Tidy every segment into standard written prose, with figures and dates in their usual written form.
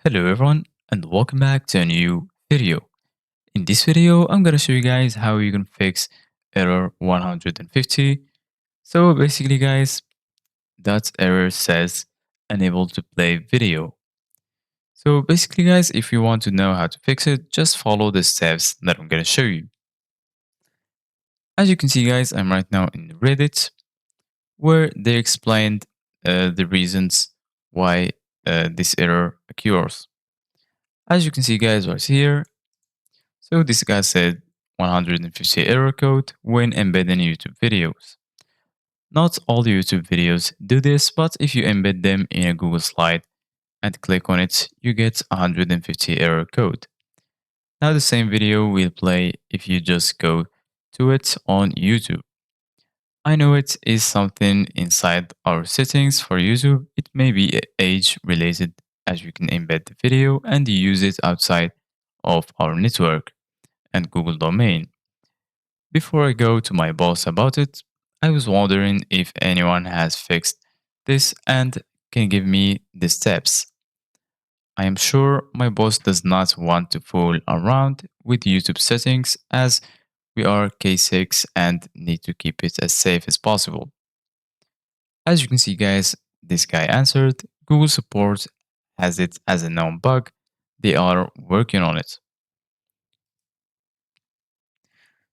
Hello everyone and welcome back to a new video. In this video, I'm gonna show you guys how you can fix error 150. So basically guys, that error says unable to play video. So basically guys, if you want to know how to fix it, just follow the steps that I'm gonna show you. As you can see guys, I'm right now in Reddit where they explained the reasons why this error occurs. As you can see guys right here, so this guy said 150 error code when embedding YouTube videos. Not all YouTube videos do this, but if you embed them in a Google slide and click on it, you get 150 error code. Now the same video will play if you just go to it on YouTube. I know it is something inside our settings for YouTube. It may be age related as you can embed the video and use it outside of our network and Google domain. Before I go to my boss about it, I was wondering if anyone has fixed this and can give me the steps. I am sure my boss does not want to fool around with YouTube settings as we are K6 and need to keep it as safe as possible. As you can see guys, this guy answered, Google support has it as a known bug. They are working on it.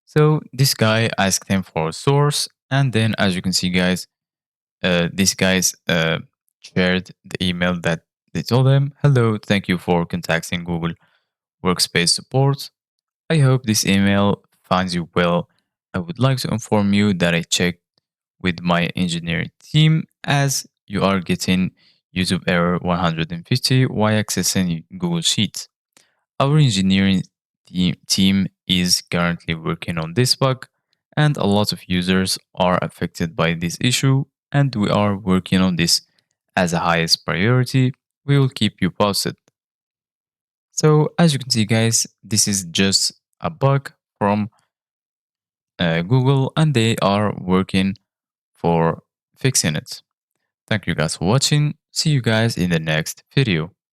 So this guy asked him for a source, and then as you can see guys, these guys shared the email that they told him, hello, thank you for contacting Google Workspace Support. I hope this email finds you well. I would like to inform you that I checked with my engineering team as you are getting YouTube error 150 while accessing Google Sheets. Our engineering team is currently working on this bug, and a lot of users are affected by this issue, and we are working on this as a highest priority. We will keep you posted. So, as you can see, guys, this is just a bug from Google, and they are working for fixing it. Thank you guys for watching. See you guys in the next video.